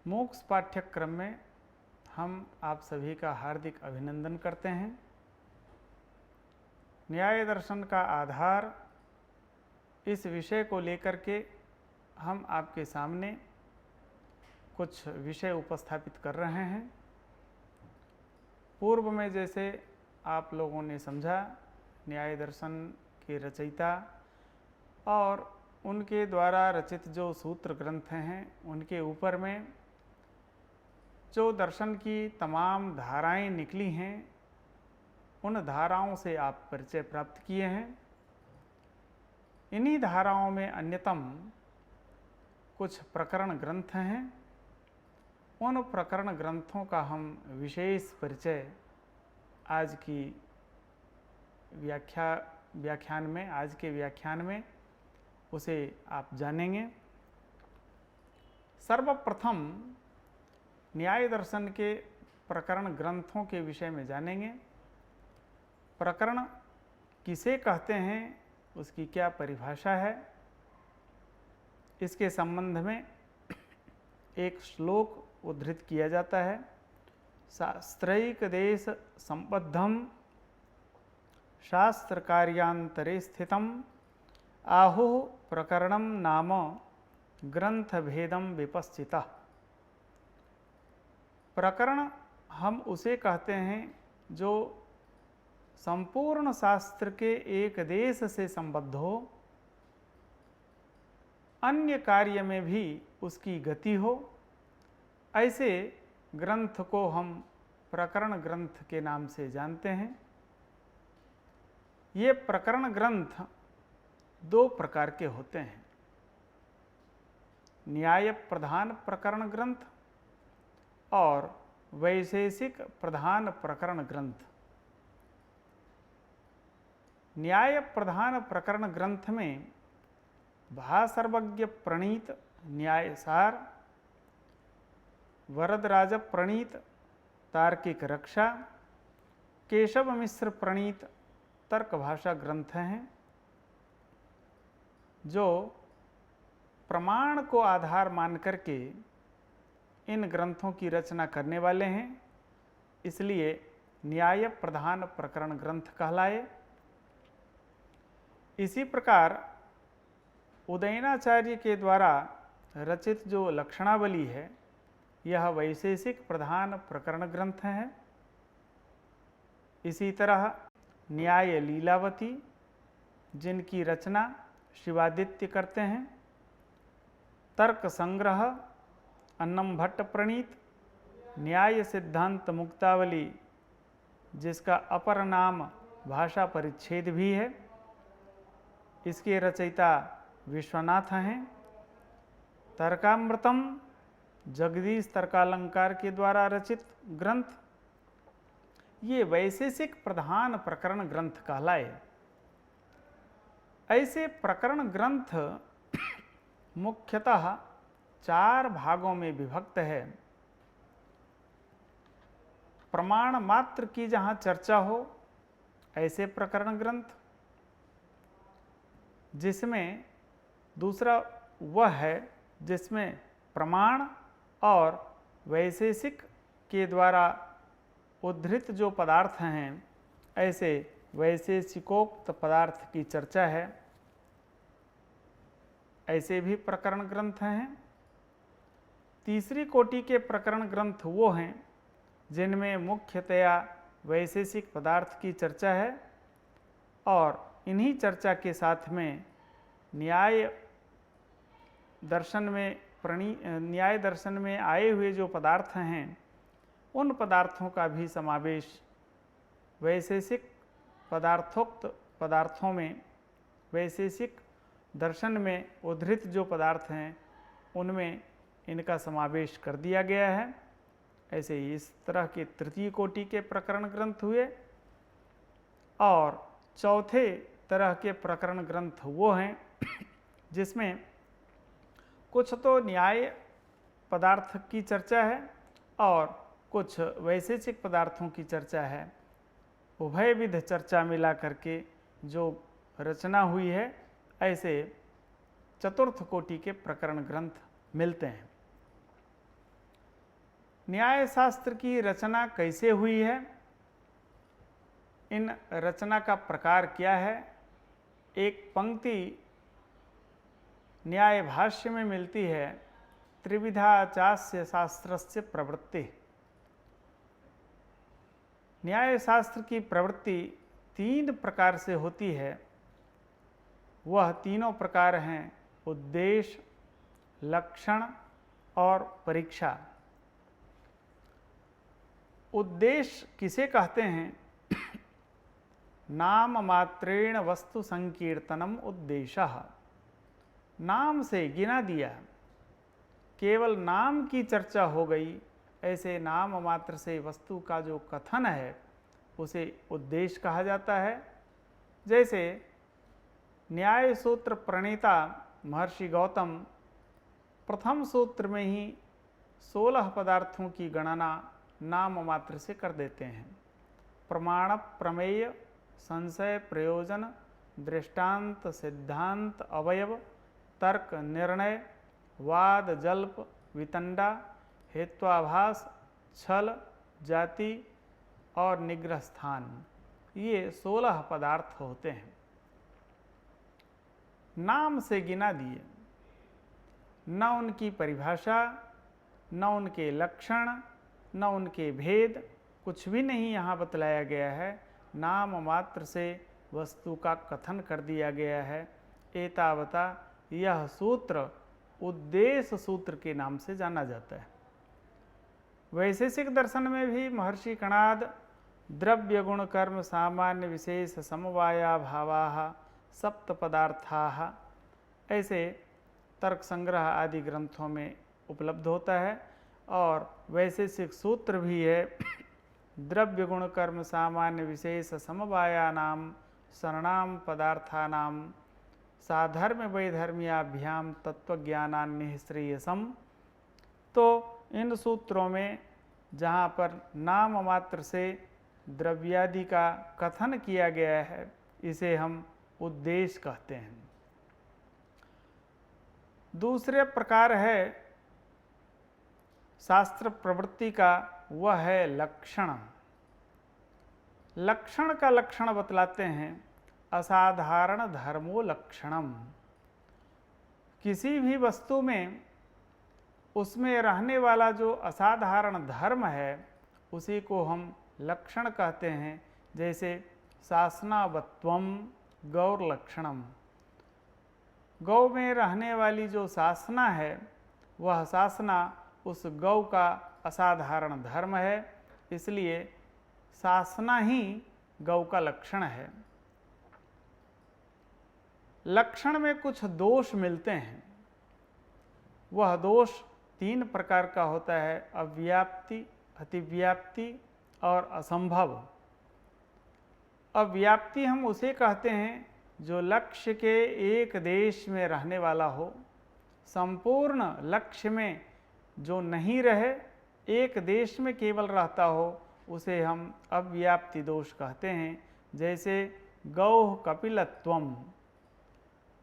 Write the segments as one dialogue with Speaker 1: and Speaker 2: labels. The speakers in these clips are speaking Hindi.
Speaker 1: मोक्ष पाठ्यक्रम में हम आप सभी का हार्दिक अभिनंदन करते हैं। न्याय दर्शन का आधार इस विषय को लेकर के हम आपके सामने कुछ विषय उपस्थापित कर रहे हैं। पूर्व में जैसे आप लोगों ने समझा, न्याय दर्शन के रचयिता और उनके द्वारा रचित जो सूत्र ग्रंथ हैं उनके ऊपर में जो दर्शन की तमाम धाराएं निकली हैं उन धाराओं से आप परिचय प्राप्त किए हैं। इन्हीं धाराओं में अन्यतम कुछ प्रकरण ग्रंथ हैं। उन प्रकरण ग्रंथों का हम विशेष परिचय आज की आज के व्याख्यान में उसे आप जानेंगे। सर्वप्रथम न्याय दर्शन के प्रकरण ग्रंथों के विषय में जानेंगे। प्रकरण किसे कहते हैं, उसकी क्या परिभाषा है, इसके संबंध में एक श्लोक उद्धृत किया जाता है। शास्त्रैक देश संबद्धम शास्त्र कार्यांतरे स्थितम आहुः प्रकरणम नाम ग्रंथ भेदम विपश्चिता। प्रकरण हम उसे कहते हैं जो संपूर्ण शास्त्र के एक देश से संबद्ध हो, अन्य कार्य में भी उसकी गति हो, ऐसे ग्रंथ को हम प्रकरण ग्रंथ के नाम से जानते हैं। ये प्रकरण ग्रंथ दो प्रकार के होते हैं, न्याय प्रधान प्रकरण ग्रंथ और वैशेषिक प्रधान प्रकरण ग्रंथ। न्याय प्रधान प्रकरण ग्रंथ में भासर्वज्ञ प्रणीत न्यायसार, वरदराज प्रणीत तार्किक रक्षा, केशव मिश्र प्रणीत तर्क भाषा ग्रंथ हैं जो प्रमाण को आधार मान करके इन ग्रंथों की रचना करने वाले हैं, इसलिए न्याय प्रधान प्रकरण ग्रंथ कहलाए। इसी प्रकार उदयनाचार्य के द्वारा रचित जो लक्षणावली है यह वैशेषिक प्रधान प्रकरण ग्रंथ है। इसी तरह न्याय लीलावती, जिनकी रचना शिवादित्य करते हैं, तर्क संग्रह अन्नम भट्ट प्रणीत, न्याय सिद्धांत मुक्तावली जिसका अपर नाम भाषा परिच्छेद भी है, इसके रचयिता विश्वनाथ हैं। तर्कामृतम जगदीश तर्कालंकार के द्वारा रचित ग्रंथ, ये वैशेषिक प्रधान प्रकरण ग्रंथ कहलाए। ऐसे प्रकरण ग्रंथ मुख्यतः चार भागों में विभक्त है। प्रमाण मात्र की जहाँ चर्चा हो ऐसे प्रकरण ग्रंथ, जिसमें दूसरा वह है जिसमें प्रमाण और वैशेषिक के द्वारा उद्धृत जो पदार्थ हैं ऐसे वैशेषिकोक्त पदार्थ की चर्चा है, ऐसे भी प्रकरण ग्रंथ हैं। तीसरी कोटि के प्रकरण ग्रंथ वो हैं जिनमें मुख्यतया वैशेषिक पदार्थ की चर्चा है और इन्हीं चर्चा के साथ में न्याय दर्शन में आए हुए जो पदार्थ हैं उन पदार्थों का भी समावेश वैशेषिक पदार्थोक्त पदार्थों में, वैशेषिक दर्शन में उद्धृत जो पदार्थ हैं उनमें इनका समावेश कर दिया गया है। ऐसे ही इस तरह के तृतीय कोटि के प्रकरण ग्रंथ हुए। और चौथे तरह के प्रकरण ग्रंथ वो हैं जिसमें कुछ तो न्याय पदार्थ की चर्चा है और कुछ वैशेषिक पदार्थों की चर्चा है। उभयविध चर्चा मिला करके जो रचना हुई है, ऐसे चतुर्थ कोटि के प्रकरण ग्रंथ मिलते हैं। न्याय शास्त्र की रचना कैसे हुई है, इन रचना का प्रकार क्या है। एक पंक्ति न्याय भाष्य में मिलती है, त्रिविधा चास्य शास्त्रस्य प्रवृत्ति। न्याय शास्त्र की प्रवृत्ति 3 प्रकार से होती है। वह तीनों प्रकार हैं उद्देश्य, लक्षण और परीक्षा। उद्देश्य किसे कहते हैं? नाम मात्रेण वस्तु संकीर्तनम उद्देश्यः। नाम से गिना दिया, केवल नाम की चर्चा हो गई, ऐसे नाम मात्र से वस्तु का जो कथन है उसे उद्देश्य कहा जाता है। जैसे न्याय सूत्र प्रणेता महर्षि गौतम प्रथम सूत्र में ही 16 पदार्थों की गणना नाम मात्र से कर देते हैं। प्रमाण, प्रमेय, संशय, प्रयोजन, दृष्टांत, सिद्धांत, अवयव, तर्क, निर्णय, वाद, जल्प, वितंडा, हेत्वाभास, छल, जाति और निग्रह स्थान, ये 16 पदार्थ होते हैं। नाम से गिना दिए, न उनकी परिभाषा, न उनके लक्षण, न उनके भेद, कुछ भी नहीं यहाँ बतलाया गया है। नाम मात्र से वस्तु का कथन कर दिया गया है। एतावता यह सूत्र उद्देश्य सूत्र के नाम से जाना जाता है। वैशेषिक दर्शन में भी महर्षि कणाद द्रव्य गुण कर्म सामान्य विशेष समवाया भावाः सप्त पदार्थाः ऐसे तर्क संग्रह आदि ग्रंथों में उपलब्ध होता है। और वैशेषिक सूत्र भी है, द्रव्य गुण कर्म सामान्य विशेष समवायानाम शरणाम पदार्थानाम साधर्म वैधर्म्याभ्याम तत्वज्ञानान्निःश्रेयसम्। तो इन सूत्रों में जहाँ पर नाम मात्र से द्रव्यादि का कथन किया गया है, इसे हम उद्देश्य कहते हैं। दूसरे प्रकार है शास्त्र प्रवृत्ति का, वह है लक्षण। लक्षण का लक्षण बतलाते हैं, असाधारण धर्मो लक्षणम। किसी भी वस्तु में उसमें रहने वाला जो असाधारण धर्म है उसी को हम लक्षण कहते हैं। जैसे शासनावत्वम गौर लक्षणम। गौ में रहने वाली जो शासना है, वह शासना उस गौ का असाधारण धर्म है, इसलिए शासना ही गौ का लक्षण है। लक्षण में कुछ दोष मिलते हैं। वह दोष 3 प्रकार का होता है, अव्याप्ति, अतिव्याप्ति और असंभव। अव्याप्ति हम उसे कहते हैं जो लक्ष्य के एक देश में रहने वाला हो, संपूर्ण लक्ष्य में जो नहीं रहे, एक देश में केवल रहता हो, उसे हम अव्याप्ति दोष कहते हैं। जैसे गौ कपिलत्वम,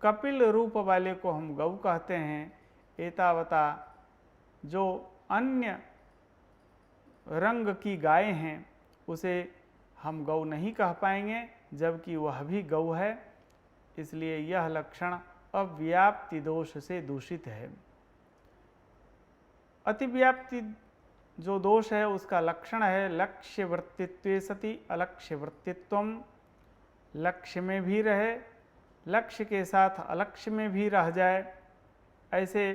Speaker 1: कपिल रूप वाले को हम गौ कहते हैं। एतावता जो अन्य रंग की गाय हैं उसे हम गौ नहीं कह पाएंगे, जबकि वह भी गौ है, इसलिए यह लक्षण अव्याप्ति दोष से दूषित है। अतिव्याप्ति जो दोष है उसका लक्षण है लक्ष्य वृत्तित्वे सति अलक्ष्य वृत्तित्वम। लक्ष्य में भी रहे, लक्ष्य के साथ अलक्ष्य में भी रह जाए, ऐसे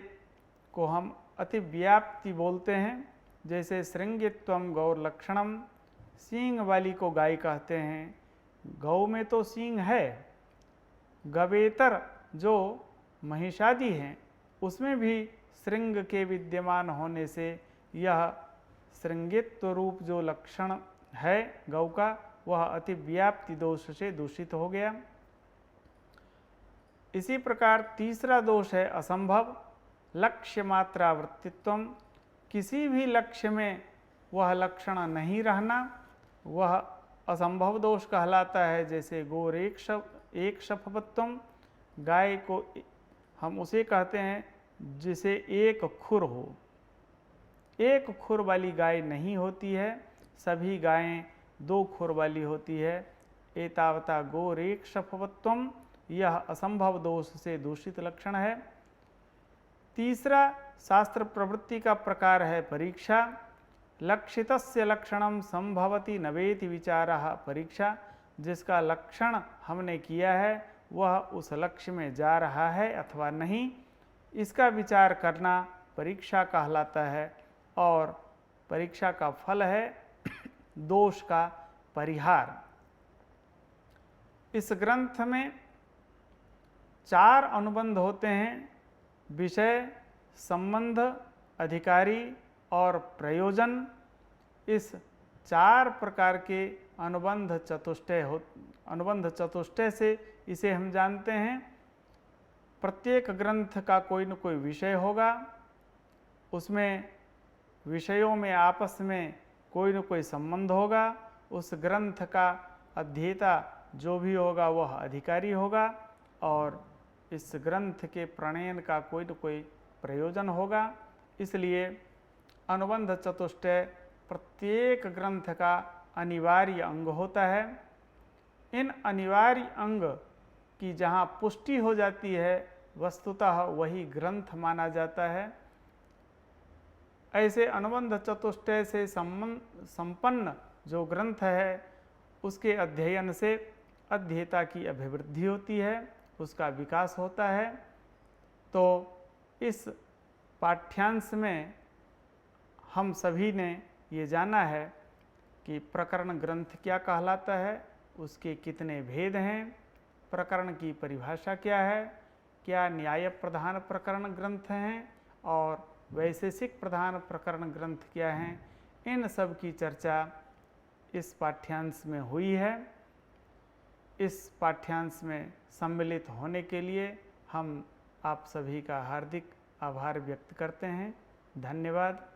Speaker 1: को हम अतिव्याप्ति बोलते हैं। जैसे श्रृंगित्वम गौर लक्षणम, सींग वाली को गाय कहते हैं। गौ में तो सींग है, गवेतर जो महिषादि हैं उसमें भी श्रृंग के विद्यमान होने से यह श्रृंगित्व रूप जो लक्षण है गौ का, वह अतिव्याप्ति दोष से दूषित हो गया। इसी प्रकार तीसरा दोष है असंभव, लक्ष्य मात्रावृत्तित्वम। किसी भी लक्ष्य में वह लक्षण नहीं रहना, वह असंभव दोष कहलाता है। जैसे गोर एक शफवत्वम, गाय को हम उसे कहते हैं जिसे एक खुर हो। एक खुर वाली गाय नहीं होती है, सभी गायें 2 खुर वाली होती है। एतावता गोरेक्षफवत्वम, यह असंभव दोष से दूषित लक्षण है। तीसरा शास्त्र प्रवृत्ति का प्रकार है परीक्षा। लक्षितस्य लक्षणम संभवति नवेति विचारः परीक्षा, जिसका लक्षण हमने किया है वह उस लक्ष्य में जा रहा है अथवा नहीं, इसका विचार करना परीक्षा कहलाता है। और परीक्षा का फल है दोष का परिहार। इस ग्रंथ में 4 अनुबंध होते हैं: विषय, संबंध, अधिकारी और प्रयोजन। इस 4 प्रकार के अनुबंध चतुष्टय से इसे हम जानते हैं। प्रत्येक ग्रंथ का कोई न कोई विषय होगा, उसमें विषयों में आपस में कोई न कोई संबंध होगा, उस ग्रंथ का अध्येता जो भी होगा वह अधिकारी होगा, और इस ग्रंथ के प्रणयन का कोई न कोई प्रयोजन होगा। इसलिए अनुबंध चतुष्टय प्रत्येक ग्रंथ का अनिवार्य अंग होता है। इन अनिवार्य अंग की जहाँ पुष्टि हो जाती है वस्तुतः वही ग्रंथ माना जाता है। ऐसे अनुबंध चतुष्टय से संपन्न जो ग्रंथ है उसके अध्ययन से अध्येता की अभिवृद्धि होती है, उसका विकास होता है। तो इस पाठ्यांश में हम सभी ने ये जाना है कि प्रकरण ग्रंथ क्या कहलाता है, उसके कितने भेद हैं, प्रकरण की परिभाषा क्या है, क्या न्याय प्रधान प्रकरण ग्रंथ हैं और वैशेषिक प्रधान प्रकरण ग्रंथ क्या हैं, इन सब की चर्चा इस पाठ्यांश में हुई है। इस पाठ्यांश में सम्मिलित होने के लिए हम आप सभी का हार्दिक आभार व्यक्त करते हैं। धन्यवाद।